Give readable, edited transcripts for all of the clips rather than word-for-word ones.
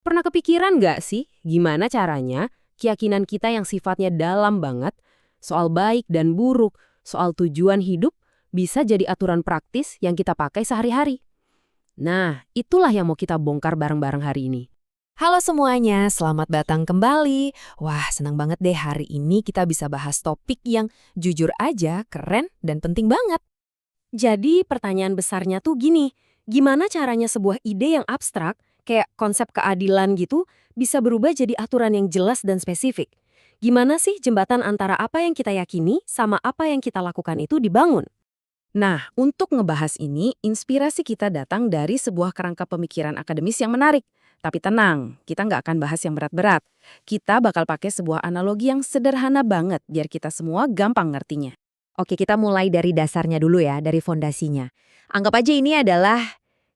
Pernah kepikiran nggak sih gimana caranya keyakinan kita yang sifatnya dalam banget, soal baik dan buruk, soal tujuan hidup, bisa jadi aturan praktis yang kita pakai sehari-hari? Nah, itulah yang mau kita bongkar bareng-bareng hari ini. Halo semuanya, selamat datang kembali. Wah, senang banget deh hari ini kita bisa bahas topik yang jujur aja, keren, dan penting banget. Jadi pertanyaan besarnya tuh gini, gimana caranya sebuah ide yang abstrak, kayak konsep keadilan gitu, bisa berubah jadi aturan yang jelas dan spesifik? Gimana sih jembatan antara apa yang kita yakini sama apa yang kita lakukan itu dibangun? Nah, untuk ngebahas ini, inspirasi kita datang dari sebuah kerangka pemikiran akademis yang menarik. Tapi tenang, kita nggak akan bahas yang berat-berat. Kita bakal pakai sebuah analogi yang sederhana banget, biar kita semua gampang ngertinya. Oke, kita mulai dari dasarnya dulu ya, dari fondasinya. Anggap aja ini adalah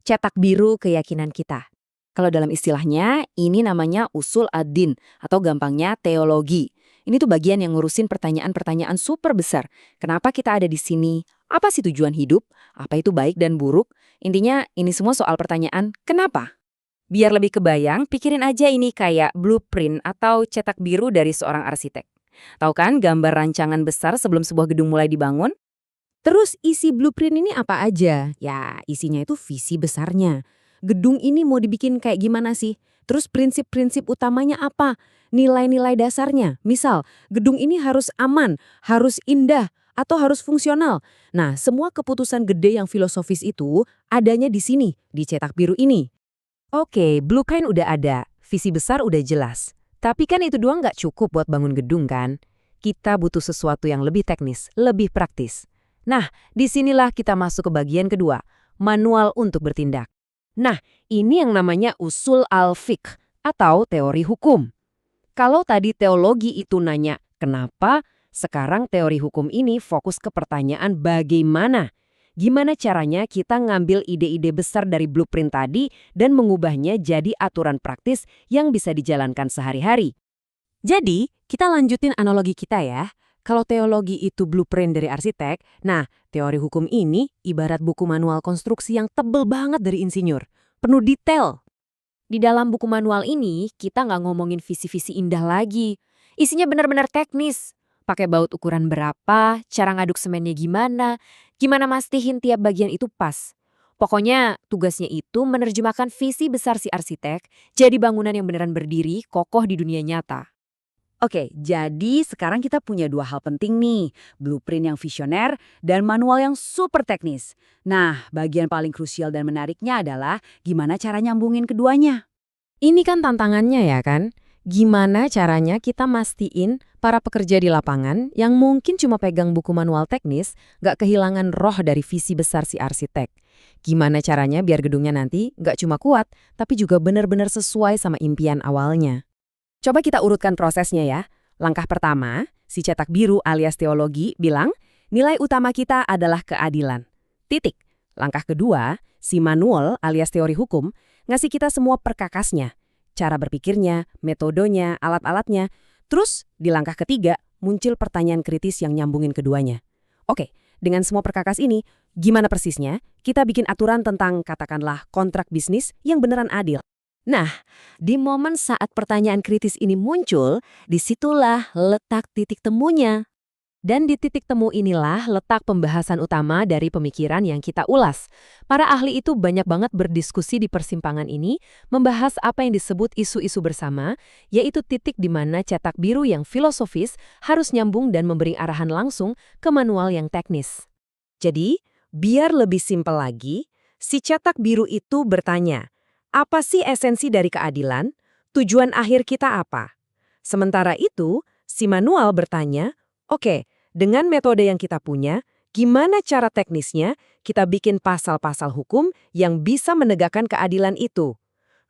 cetak biru keyakinan kita. Kalau dalam istilahnya, ini namanya usul ad-din atau gampangnya teologi. Ini tuh bagian yang ngurusin pertanyaan-pertanyaan super besar. Kenapa kita ada di sini? Apa sih tujuan hidup? Apa itu baik dan buruk? Intinya ini semua soal pertanyaan kenapa? Biar lebih kebayang, pikirin aja ini kayak blueprint atau cetak biru dari seorang arsitek. Tahu kan gambar rancangan besar sebelum sebuah gedung mulai dibangun? Terus isi blueprint ini apa aja? Ya, isinya itu visi besarnya. Gedung ini mau dibikin kayak gimana sih? Terus prinsip-prinsip utamanya apa? Nilai-nilai dasarnya. Misal, gedung ini harus aman, harus indah, atau harus fungsional. Nah, semua keputusan gede yang filosofis itu adanya di sini, di cetak biru ini. Oke, blueprint udah ada, visi besar udah jelas. Tapi kan itu doang nggak cukup buat bangun gedung kan? Kita butuh sesuatu yang lebih teknis, lebih praktis. Nah, disinilah kita masuk ke bagian kedua, manual untuk bertindak. Nah, ini yang namanya usul al-fiqh atau teori hukum. Kalau tadi teologi itu nanya kenapa, sekarang teori hukum ini fokus ke pertanyaan bagaimana. Gimana caranya kita ngambil ide-ide besar dari blueprint tadi dan mengubahnya jadi aturan praktis yang bisa dijalankan sehari-hari. Jadi, kita lanjutin analogi kita ya. Kalau teologi itu blueprint dari arsitek, nah teori hukum ini ibarat buku manual konstruksi yang tebel banget dari insinyur. Penuh detail. Di dalam buku manual ini, kita nggak ngomongin visi-visi indah lagi. Isinya benar-benar teknis. Pakai baut ukuran berapa, cara ngaduk semennya gimana, gimana mastiin tiap bagian itu pas. Pokoknya tugasnya itu menerjemahkan visi besar si arsitek jadi bangunan yang beneran berdiri, kokoh di dunia nyata. Oke, jadi sekarang kita punya dua hal penting nih, blueprint yang visioner dan manual yang super teknis. Nah, bagian paling krusial dan menariknya adalah gimana cara nyambungin keduanya. Ini kan tantangannya ya kan? Gimana caranya kita mastiin para pekerja di lapangan yang mungkin cuma pegang buku manual teknis nggak kehilangan roh dari visi besar si arsitek? Gimana caranya biar gedungnya nanti nggak cuma kuat, tapi juga benar-benar sesuai sama impian awalnya? Coba kita urutkan prosesnya ya. Langkah pertama, si cetak biru alias teologi bilang, nilai utama kita adalah keadilan. Titik. Langkah kedua, si manual alias teori hukum ngasih kita semua perkakasnya. Cara berpikirnya, metodenya, alat-alatnya. Terus, di langkah ketiga, muncul pertanyaan kritis yang nyambungin keduanya. Oke, dengan semua perkakas ini, gimana persisnya kita bikin aturan tentang katakanlah kontrak bisnis yang beneran adil? Nah, di momen saat pertanyaan kritis ini muncul, disitulah letak titik temunya. Dan di titik temu inilah letak pembahasan utama dari pemikiran yang kita ulas. Para ahli itu banyak banget berdiskusi di persimpangan ini, membahas apa yang disebut isu-isu bersama, yaitu titik di mana cetak biru yang filosofis harus nyambung dan memberi arahan langsung ke manual yang teknis. Jadi, biar lebih simpel lagi, si cetak biru itu bertanya, apa sih esensi dari keadilan? Tujuan akhir kita apa? Sementara itu, si manual bertanya, oke, dengan metode yang kita punya, gimana cara teknisnya kita bikin pasal-pasal hukum yang bisa menegakkan keadilan itu?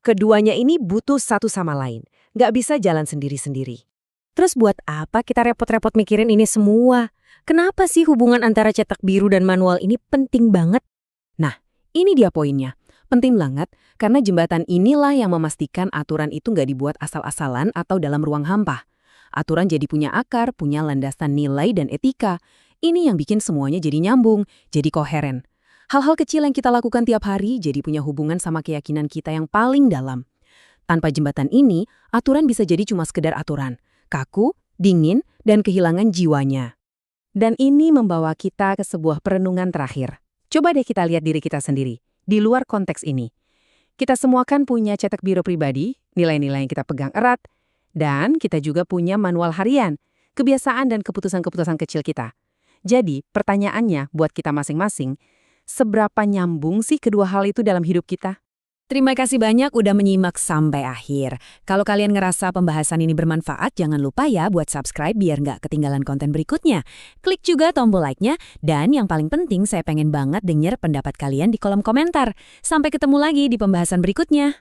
Keduanya ini butuh satu sama lain, nggak bisa jalan sendiri-sendiri. Terus buat apa kita repot-repot mikirin ini semua? Kenapa sih hubungan antara cetak biru dan manual ini penting banget? Nah, ini dia poinnya. Penting banget karena jembatan inilah yang memastikan aturan itu nggak dibuat asal-asalan atau dalam ruang hampa. Aturan jadi punya akar, punya landasan nilai dan etika. Ini yang bikin semuanya jadi nyambung, jadi koheren. Hal-hal kecil yang kita lakukan tiap hari jadi punya hubungan sama keyakinan kita yang paling dalam. Tanpa jembatan ini, aturan bisa jadi cuma sekedar aturan. Kaku, dingin, dan kehilangan jiwanya. Dan ini membawa kita ke sebuah perenungan terakhir. Coba deh kita lihat diri kita sendiri, di luar konteks ini. Kita semua kan punya cetak biru pribadi, nilai-nilai yang kita pegang erat, dan kita juga punya manual harian, kebiasaan dan keputusan-keputusan kecil kita. Jadi, pertanyaannya buat kita masing-masing, seberapa nyambung sih kedua hal itu dalam hidup kita? Terima kasih banyak udah menyimak sampai akhir. Kalau kalian ngerasa pembahasan ini bermanfaat, jangan lupa ya buat subscribe biar nggak ketinggalan konten berikutnya. Klik juga tombol like-nya, dan yang paling penting saya pengen banget denger pendapat kalian di kolom komentar. Sampai ketemu lagi di pembahasan berikutnya.